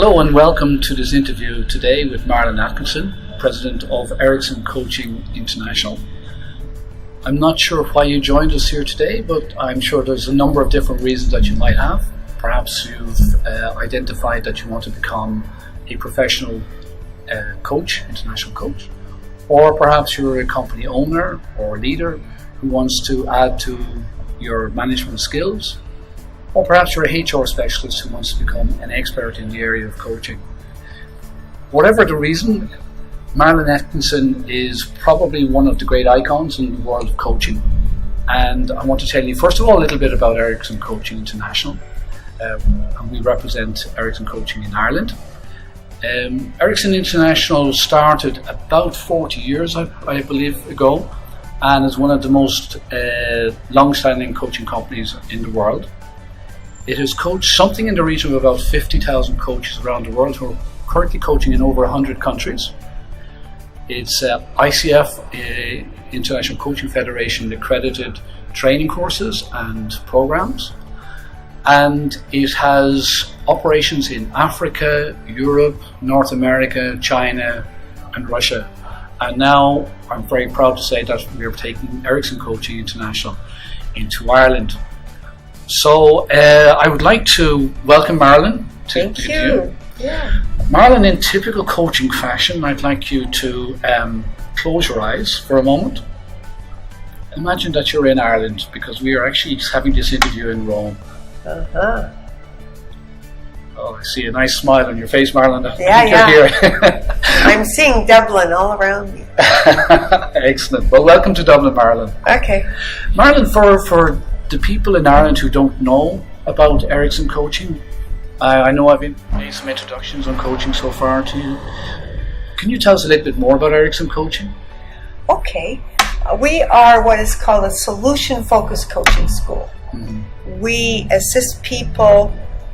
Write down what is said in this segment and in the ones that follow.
Hello and welcome to this interview today with Marilyn Atkinson, President of Atkinson Coaching International. I'm not sure why you joined us here today, but I'm sure there's a number of different reasons that you might have. Perhaps you've identified that you want to become a professional coach, international coach, or perhaps you're a company owner or leader who wants to add to your management skills, or perhaps you're a HR specialist who wants to become an expert in the area of coaching. Whatever the reason, Marilyn Atkinson is probably one of the great icons in the world of coaching. And I want to tell you, first of all, a little bit about Atkinson Coaching International. And we represent Atkinson Coaching in Ireland. Atkinson International started about 40 years, I believe, ago, and is one of the most long-standing coaching companies in the world. It has coached something in the region of about 50,000 coaches around the world who are currently coaching in over 100 countries. It's ICF, International Coaching Federation, accredited training courses and programs. And it has operations in Africa, Europe, North America, China, and Russia. And now I'm very proud to say that we're taking Atkinson Coaching International into Ireland. So I would like to welcome Marilyn to Thank you. Yeah. Marilyn, in typical coaching fashion, I'd like you to close your eyes for a moment. Imagine that you're in Ireland, because we are actually having this interview in Rome. Uh-huh. Oh, I see a nice smile on your face, Marilyn. Yeah. You're here. I'm seeing Dublin all around me. Excellent. Well, welcome to Dublin, Marilyn. Okay. Marilyn, for the people in Ireland who don't know about Atkinson Coaching, I know I've made some introductions on coaching so far to you. Can you tell us a little bit more about Atkinson Coaching? Okay. We are what is called a solution-focused coaching school. Mm-hmm. We assist people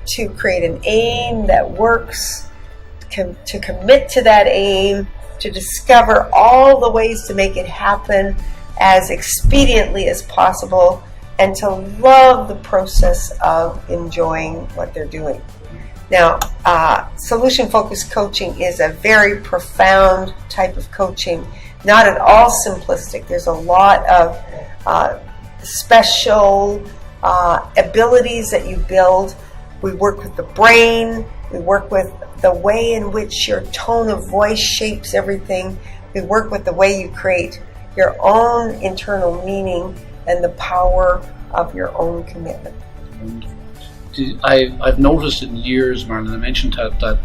to create an aim that works, to commit to that aim, to discover all the ways to make it happen as expediently as possible, and to love the process of enjoying what they're doing. Now, solution-focused coaching is a very profound type of coaching, not at all simplistic. There's a lot of special abilities that you build. We work with the brain. We work with the way in which your tone of voice shapes everything. We work with the way you create your own internal meaning and the power of your own commitment. I've noticed in years, Marilyn, I mentioned that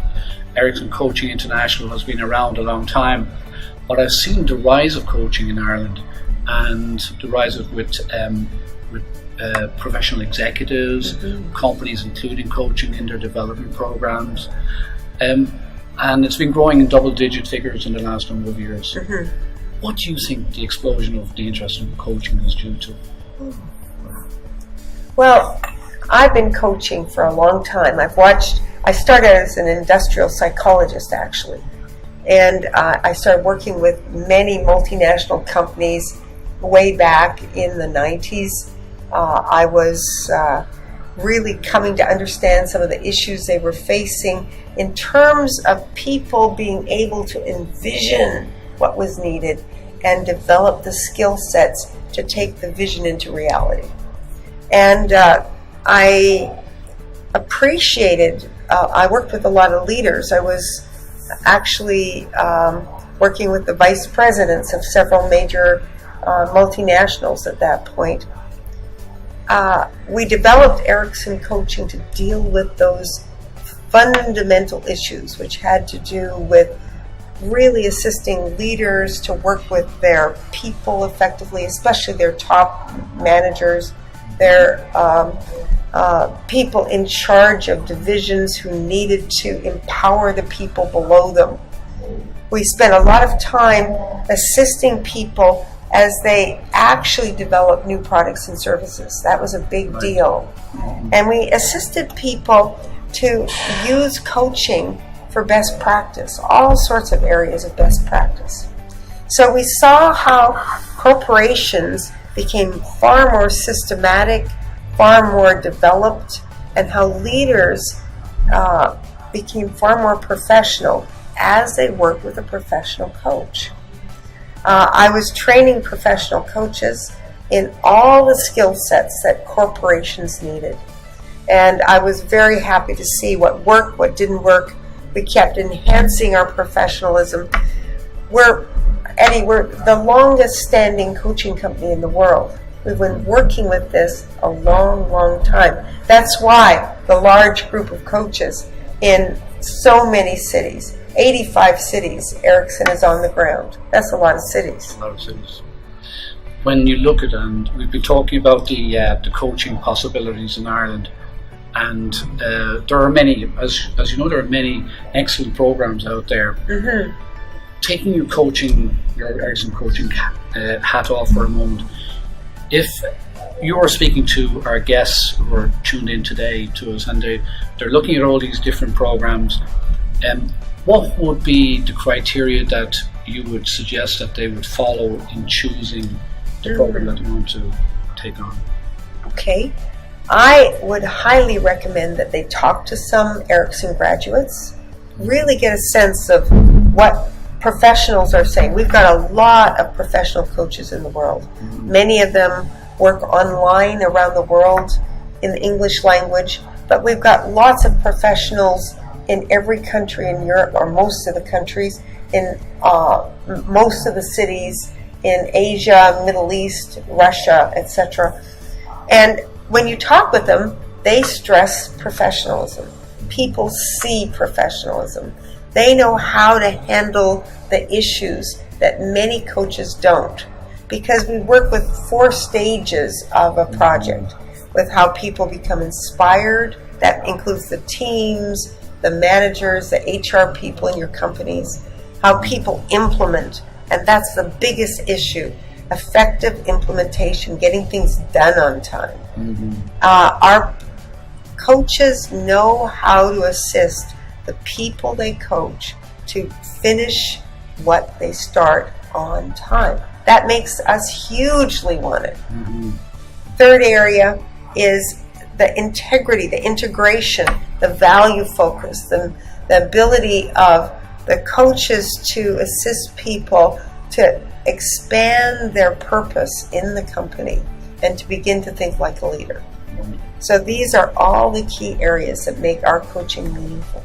Atkinson Coaching International has been around a long time, but I've seen the rise of coaching in Ireland and the rise of with professional executives, Mm-hmm. companies including coaching in their development programs, and it's been growing in double-digit figures in the last number of years. Mm-hmm. What do you think the explosion of the interest in coaching is due to? Well, I've been coaching for a long time. I started as an industrial psychologist, actually. And I started working with many multinational companies way back in the 90s. I was really coming to understand some of the issues they were facing in terms of people being able to envision what was needed and develop the skill sets to take the vision into reality. And I appreciated, I worked with a lot of leaders. I was actually working with the vice presidents of several major multinationals at that point. We developed Atkinson Coaching to deal with those fundamental issues, which had to do with really assisting leaders to work with their people effectively, especially their top managers, their people in charge of divisions who needed to empower the people below them. We spent a lot of time assisting people as they actually develop new products and services. That was a big deal. And we assisted people to use coaching for best practice, all sorts of areas of best practice. So we saw how corporations became far more systematic, far more developed, and how leaders became far more professional as they worked with a professional coach. I was training professional coaches in all the skill sets that corporations needed. And I was very happy to see what worked, what didn't work. We kept enhancing our professionalism. Eddie, we're the longest standing coaching company in the world. We've been working with this a long, long time. That's why the large group of coaches in so many cities, 85 cities, Erickson is on the ground. That's a lot of cities. A lot of cities. When you look at, and we've been talking about the coaching possibilities in Ireland, and there are many, as you know, there are many excellent programs out there. Mm-hmm. Taking your Erickson coaching hat off for a moment, if you are speaking to our guests who are tuned in today to us, and they're looking at all these different programs, what would be the criteria that you would suggest that they would follow in choosing the program that they want to take on? Okay. I would highly recommend that they talk to some Erickson graduates, really get a sense of what professionals are saying. We've got a lot of professional coaches in the world. Mm-hmm. Many of them work online around the world in the English language, but we've got lots of professionals in every country in Europe, or most of the countries, in most of the cities in Asia, Middle East, Russia, etc. And when you talk with them, they stress professionalism. People see professionalism. They know how to handle the issues that many coaches don't, because we work with 4 stages of a project, with how people become inspired. That includes the teams, the managers, the HR people in your companies, how people implement, and that's the biggest issue. Effective implementation, getting things done on time. Mm-hmm. Our coaches know how to assist the people they coach to finish what they start on time. That makes us hugely wanted. Mm-hmm. Third area is the integrity, the integration, the value focus, the ability of the coaches to assist people to expand their purpose in the company and to begin to think like a leader. So these are all the key areas that make our coaching meaningful.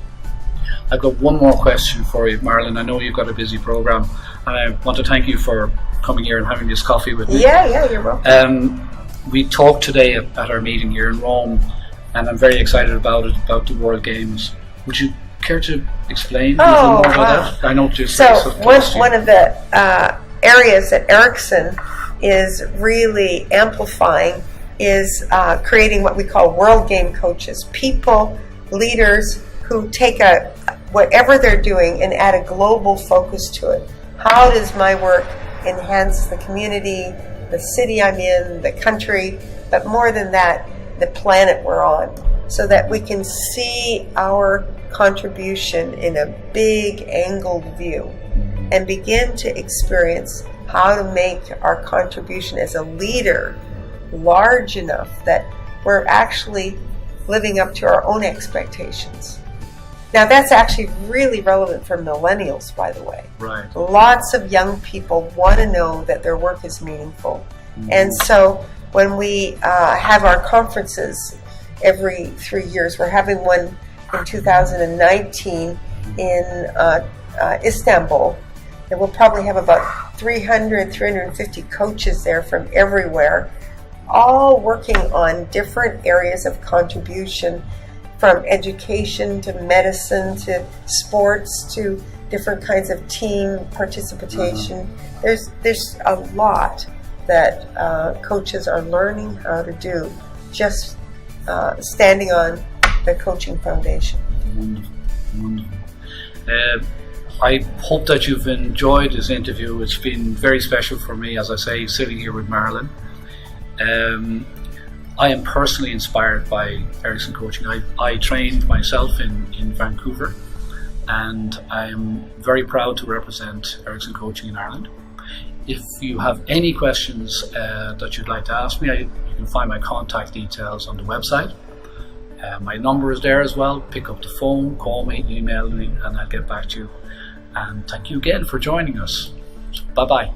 I've got one more question for you, Marilyn. I know you've got a busy program, and I want to thank you for coming here and having this coffee with me. Yeah, you're welcome. We talked today at our meeting here in Rome, and I'm very excited about the World Games. Would you care to explain a little more about that? I know just one of the areas that Erickson is really amplifying is creating what we call World Game coaches. People, leaders who take whatever they're doing and add a global focus to it. How does my work enhance the community, the city I'm in, the country, but more than that, the planet we're on, so that we can see our contribution in a big angled view and begin to experience how to make our contribution as a leader large enough that we're actually living up to our own expectations. Now that's actually really relevant for millennials, by the way. Right. Lots of young people want to know that their work is meaningful. Mm-hmm. And so when we have our conferences every 3 years, we're having one in 2019 in Istanbul. And we'll probably have about 350 coaches there from everywhere, all working on different areas of contribution, from education to medicine to sports to different kinds of team participation. There's a lot that coaches are learning how to do, just standing on the coaching foundation. Wonderful. I hope that you've enjoyed this interview. It's been very special for me, as I say, sitting here with Marilyn. I am personally inspired by Erickson Coaching. I trained myself in Vancouver, and I am very proud to represent Erickson Coaching in Ireland. If you have any questions that you'd like to ask me, you can find my contact details on the website. My number is there as well. Pick up the phone, call me, email me, and I'll get back to you. And thank you again for joining us. Bye bye.